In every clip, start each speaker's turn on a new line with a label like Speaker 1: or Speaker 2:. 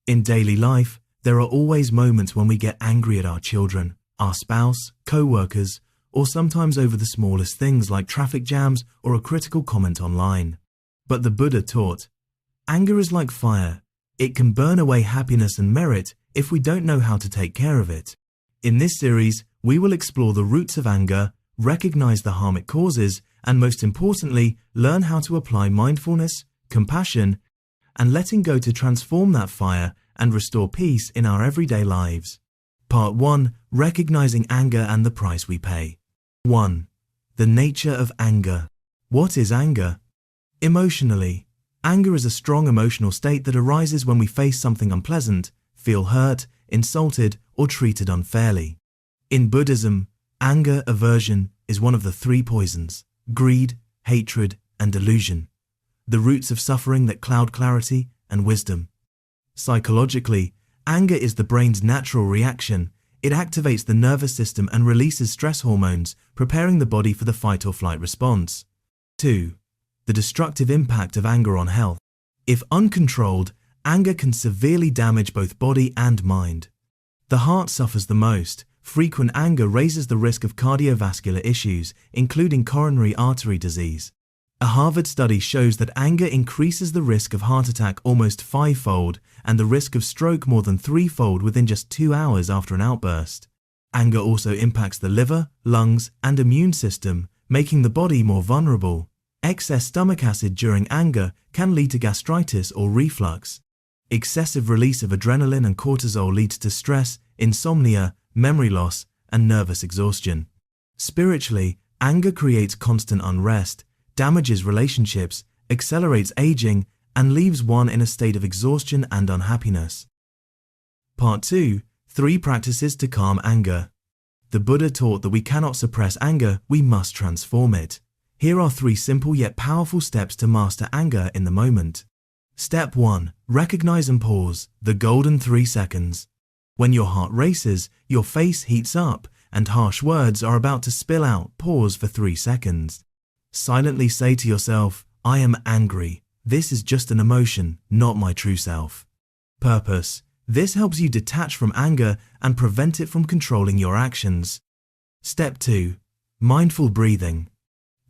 Speaker 1: In daily life, there are always moments when we get angry at our children, our spouse, co-workers, or sometimes over the smallest things like traffic jams or a critical comment online. But the Buddha taught, anger is like fire. It can burn away happiness and merit if we don't know how to take care of it. In this series, we will explore the roots of anger, recognize the harm it causes, and most importantly, learn how to apply mindfulness, compassion, and letting go to transform that fire and restore peace in our everyday lives. Part 1. Recognizing anger and the price we pay. 1. The nature of anger. What is anger? Emotionally, anger is a strong emotional state that arises when we face something unpleasant, feel hurt, insulted, or treated unfairly. In Buddhism, anger, aversion, is one of the 3 poisons: greed, hatred, and delusion, the roots of suffering that cloud clarity and wisdom. Psychologically, anger is the brain's natural reaction. It activates the nervous system and releases stress hormones, preparing the body for the fight or flight response. 2. The destructive impact of anger on health. If uncontrolled, anger can severely damage both body and mind. The heart suffers the most. Frequent anger raises the risk of cardiovascular issues, including coronary artery disease. A Harvard study shows that anger increases the risk of heart attack almost 5-fold and the risk of stroke more than 3-fold within just 2 hours after an outburst. Anger also impacts the liver, lungs, and immune system, making the body more vulnerable. Excess stomach acid during anger can lead to gastritis or reflux. Excessive release of adrenaline and cortisol leads to stress, insomnia, memory loss, and nervous exhaustion. Spiritually, anger creates constant unrest, damages relationships, accelerates aging, and leaves one in a state of exhaustion and unhappiness. Part 2. 3 practices to calm anger. The Buddha taught that we cannot suppress anger, we must transform it. Here are 3 simple yet powerful steps to master anger in the moment. Step 1. Recognize and pause, the golden 3 seconds. When your heart races, your face heats up, and harsh words are about to spill out, pause for 3 seconds. Silently say to yourself, I am angry. This is just an emotion, not my true self. Purpose. This helps you detach from anger and prevent it from controlling your actions. Step 2. Mindful breathing.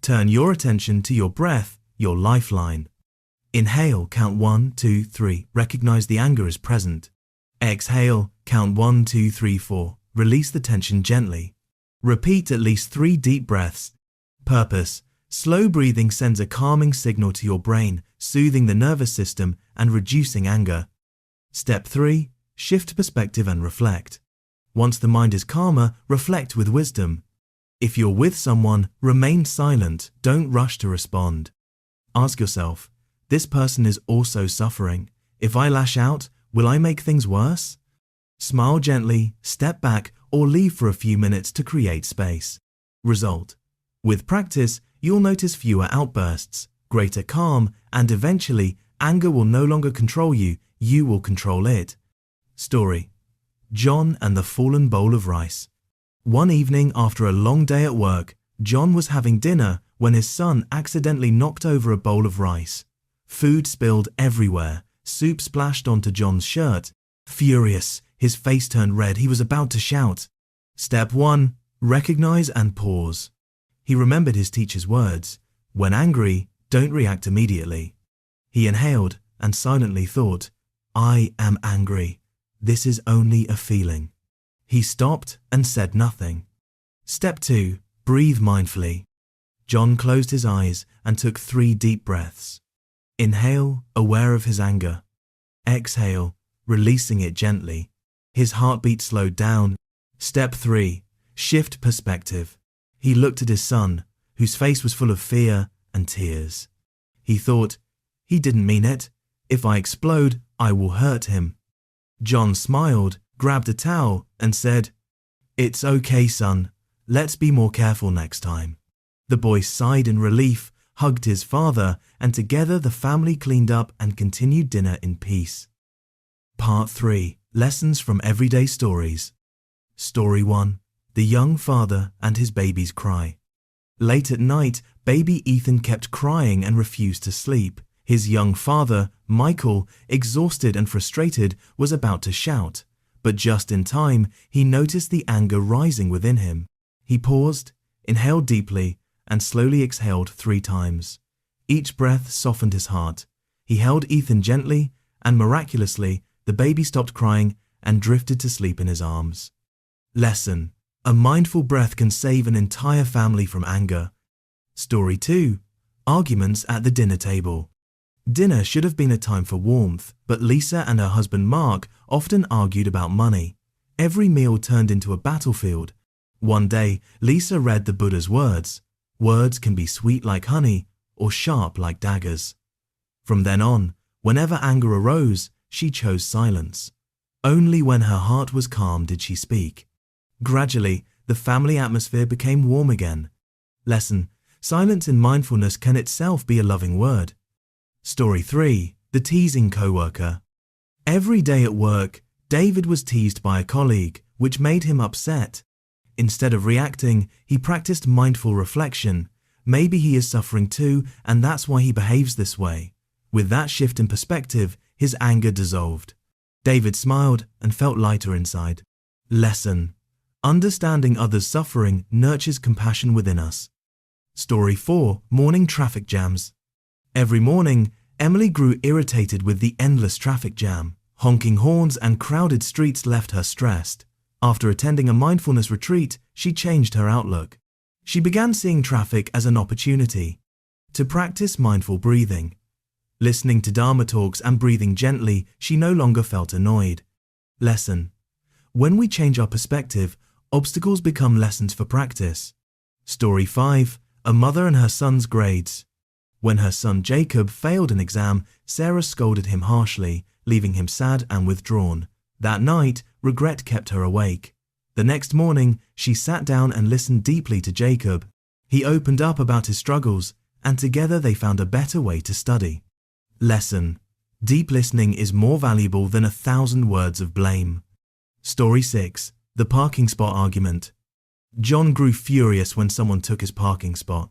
Speaker 1: Turn your attention to your breath, your lifeline. Inhale, count 1, 2, 3. Recognize the anger is present. Exhale, count 1, 2, 3, 4. Release the tension gently. Repeat at least 3 deep breaths. Purpose. Slow breathing sends a calming signal to your brain, soothing the nervous system and reducing anger. Step 3. Shift perspective and reflect. Once the mind is calmer, reflect with wisdom. If you're with someone, remain silent, don't rush to respond. Ask yourself, this person is also suffering. If I lash out, will I make things worse? Smile gently, step back, or leave for a few minutes to create space. Result. With practice, you'll notice fewer outbursts, greater calm, and eventually, anger will no longer control you, you will control it. Story. John and the fallen bowl of rice. One evening after a long day at work, John was having dinner when his son accidentally knocked over a bowl of rice. Food spilled everywhere, soup splashed onto John's shirt. Furious, his face turned red, he was about to shout. Step 1. Recognize and pause. He remembered his teacher's words. When angry, don't react immediately. He inhaled and silently thought, I am angry. This is only a feeling. He stopped and said nothing. Step 2. Breathe mindfully. John closed his eyes and took 3 deep breaths. Inhale, aware of his anger. Exhale, releasing it gently. His heartbeat slowed down. Step 3. Shift perspective. He looked at his son, whose face was full of fear and tears. He thought, he didn't mean it. If I explode, I will hurt him. John smiled, grabbed a towel, and said, It's okay, son. Let's be more careful next time. The boy sighed in relief, hugged his father, and together the family cleaned up and continued dinner in peace. Part 3. Lessons from Everyday Stories. Story 1. The Young Father and His Baby's Cry. Late at night, baby Ethan kept crying and refused to sleep. His young father, Michael, exhausted and frustrated, was about to shout, but just in time, he noticed the anger rising within him. He paused, inhaled deeply, and slowly exhaled 3 times. Each breath softened his heart. He held Ethan gently, and miraculously, the baby stopped crying and drifted to sleep in his arms. Lesson: a mindful breath can save an entire family from anger. Story 2. Arguments at the dinner table. Dinner should have been a time for warmth, but Lisa and her husband Mark often argued about money. Every meal turned into a battlefield. One day, Lisa read the Buddha's words: "Words can be sweet like honey or sharp like daggers." From then on, whenever anger arose, she chose silence. Only when her heart was calm did she speak. Gradually, the family atmosphere became warm again. Lesson: silence in mindfulness can itself be a loving word. Story 3. The teasing coworker. Every day at work, David was teased by a colleague, which made him upset. Instead of reacting, he practiced mindful reflection. Maybe he is suffering too, and that's why he behaves this way. With that shift in perspective, his anger dissolved. David smiled and felt lighter inside. Lesson: understanding others' suffering nurtures compassion within us. Story 4. Morning traffic jams. Every morning, Emily grew irritated with the endless traffic jam. Honking horns and crowded streets left her stressed. After attending a mindfulness retreat, she changed her outlook. She began seeing traffic as an opportunity to practice mindful breathing. Listening to Dharma talks and breathing gently, she no longer felt annoyed. Lesson: when we change our perspective, obstacles become lessons for practice. Story 5. A mother and her son's grades. When her son Jacob failed an exam, Sarah scolded him harshly, leaving him sad and withdrawn. That night, regret kept her awake. The next morning, she sat down and listened deeply to Jacob. He opened up about his struggles, and together they found a better way to study. Lesson: deep listening is more valuable than 1,000 words of blame. Story 6. The parking spot argument. John grew furious when someone took his parking spot.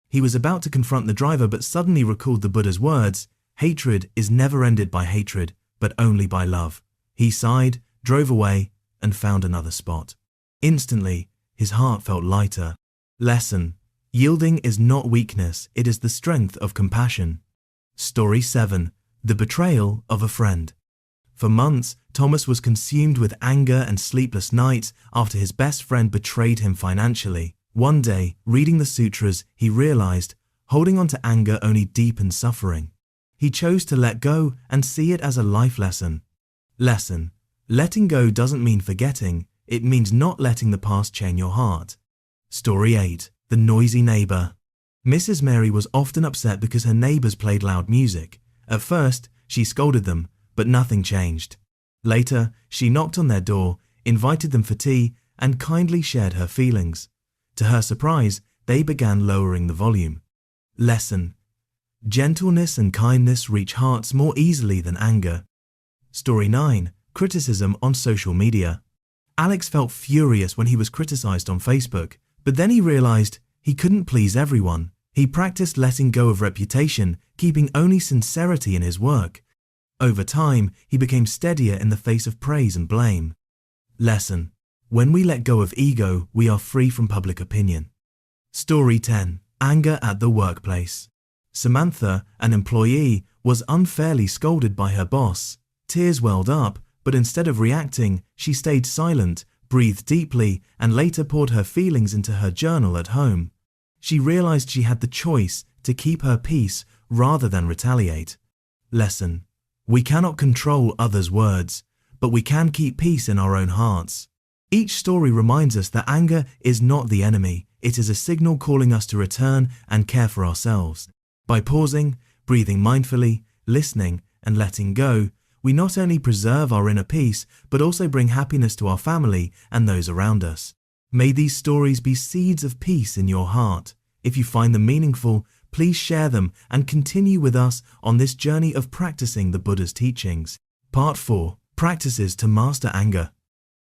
Speaker 1: He was about to confront the driver but suddenly recalled the Buddha's words: hatred is never ended by hatred, but only by love. He sighed, drove away, and found another spot. Instantly, his heart felt lighter. Lesson: yielding is not weakness, it is the strength of compassion. Story 7. The betrayal of a friend. For months, Thomas was consumed with anger and sleepless nights after his best friend betrayed him financially. One day, reading the sutras, he realized holding on to anger only deepens suffering. He chose to let go and see it as a life lesson. Lesson: letting go doesn't mean forgetting, it means not letting the past chain your heart. Story 8. The noisy neighbor. Mrs. Mary was often upset because her neighbors played loud music. At first, she scolded them, but nothing changed. Later, she knocked on their door, invited them for tea, and kindly shared her feelings. To her surprise, they began lowering the volume. Lesson: gentleness and kindness reach hearts more easily than anger. Story 9. Criticism on social media. Alex felt furious when he was criticized on Facebook, but then he realized he couldn't please everyone. He practiced letting go of reputation, keeping only sincerity in his work. Over time, he became steadier in the face of praise and blame. Lesson: when we let go of ego, we are free from public opinion. Story 10. Anger at the workplace. Samantha, an employee, was unfairly scolded by her boss. Tears welled up, but instead of reacting, she stayed silent, breathed deeply, and later poured her feelings into her journal at home. She realized she had the choice to keep her peace rather than retaliate. Lesson: we cannot control others' words, but we can keep peace in our own hearts. Each story reminds us that anger is not the enemy, it is a signal calling us to return and care for ourselves. By pausing, breathing mindfully, listening, and letting go, we not only preserve our inner peace, but also bring happiness to our family and those around us. May these stories be seeds of peace in your heart. If you find them meaningful, please share them and continue with us on this journey of practicing the Buddha's teachings. Part 4. Practices to master anger.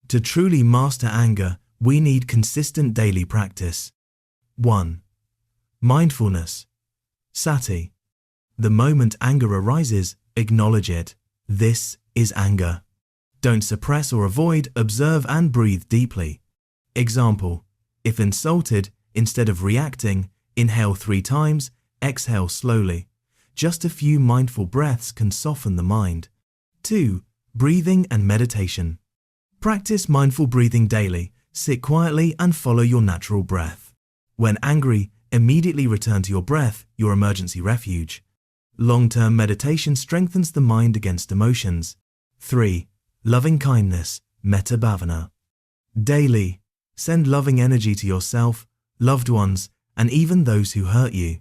Speaker 1: To truly master anger, we need consistent daily practice. 1. Mindfulness. Sati. The moment anger arises, acknowledge it. This is anger. Don't suppress or avoid, observe and breathe deeply. Example: if insulted, instead of reacting, inhale 3 times, exhale slowly. Just a few mindful breaths can soften the mind. 2. Breathing and meditation. Practice mindful breathing daily. Sit quietly and follow your natural breath. When angry, immediately return to your breath, your emergency refuge. Long-term meditation strengthens the mind against emotions. 3. Loving kindness, metta bhavana. Daily, send loving energy to yourself, loved ones, and even those who hurt you.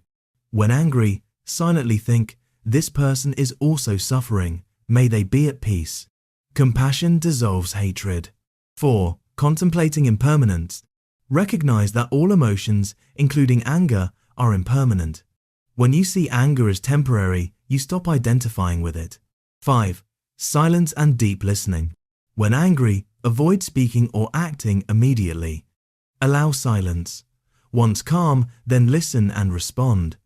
Speaker 1: When angry, silently think, this person is also suffering, may they be at peace. Compassion dissolves hatred. 4. Contemplating impermanence. Recognize that all emotions, including anger, are impermanent. When you see anger as temporary, you stop identifying with it. 5. Silence and deep listening. When angry, avoid speaking or acting immediately. Allow silence. Once calm, then listen and respond.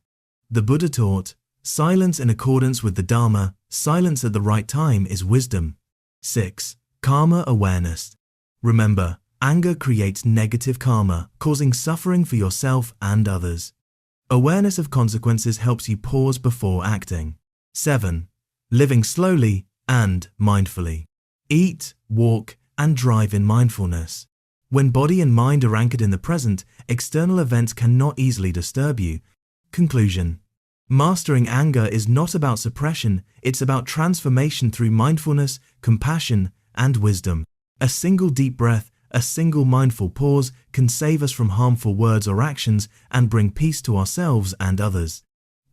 Speaker 1: The Buddha taught, silence in accordance with the Dharma, silence at the right time is wisdom. 6. Karma awareness. Remember, anger creates negative karma, causing suffering for yourself and others. Awareness of consequences helps you pause before acting. 7. Living slowly and mindfully. Eat, walk, and drive in mindfulness. When body and mind are anchored in the present, external events cannot easily disturb you. Conclusion. Mastering anger is not about suppression, it's about transformation through mindfulness, compassion, and wisdom. A single deep breath, a single mindful pause can save us from harmful words or actions and bring peace to ourselves and others.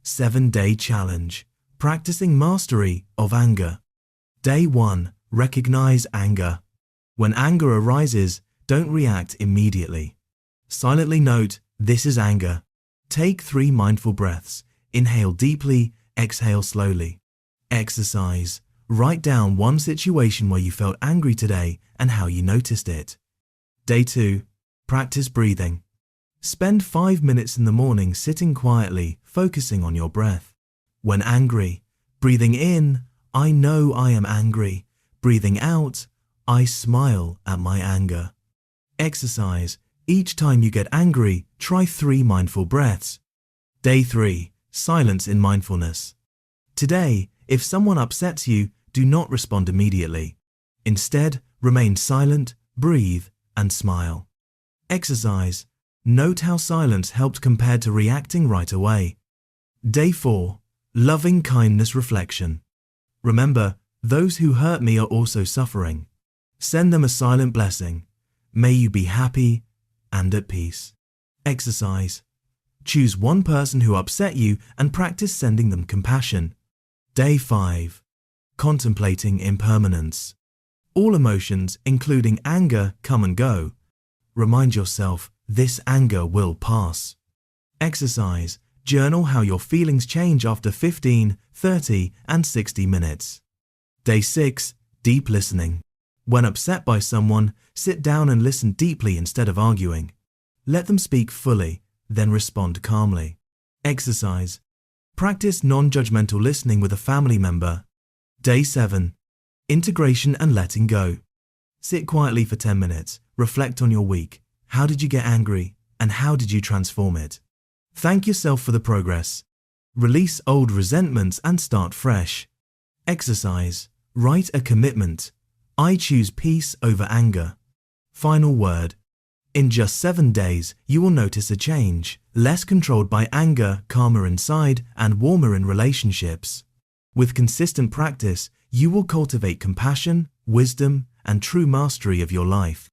Speaker 1: 7-day challenge. Practicing mastery of anger. Day 1. Recognize anger. When anger arises, don't react immediately. Silently note, this is anger. Take 3 mindful breaths. Inhale deeply, exhale slowly. Exercise. Write down one situation where you felt angry today and how you noticed it. Day 2. Practice breathing. Spend 5 minutes in the morning sitting quietly, focusing on your breath. When angry, breathing in, I know I am angry. Breathing out, I smile at my anger. Exercise. Each time you get angry, try 3 mindful breaths. Day 3. Silence in mindfulness. Today, if someone upsets you, do not respond immediately. Instead, remain silent, breathe, and smile. Exercise. Note how silence helped compared to reacting right away. Day 4. Loving kindness reflection. Remember, those who hurt me are also suffering. Send them a silent blessing. May you be happy and at peace. Exercise. Choose one person who upset you and practice sending them compassion. Day 5. Contemplating impermanence. All emotions, including anger, come and go. Remind yourself, this anger will pass. Exercise. Journal how your feelings change after 15, 30, and 60 minutes. Day 6. Deep listening. When upset by someone, sit down and listen deeply instead of arguing. Let them speak fully, then respond calmly. Exercise. Practice non-judgmental listening with a family member. Day 7. Integration and letting go. Sit quietly for 10 minutes. Reflect on your week. How did you get angry? And how did you transform it? Thank yourself for the progress. Release old resentments and start fresh. Exercise. Write a commitment. I choose peace over anger. Final word. In just 7 days, you will notice a change. Less controlled by anger, calmer inside, and warmer in relationships. With consistent practice, you will cultivate compassion, wisdom, and true mastery of your life.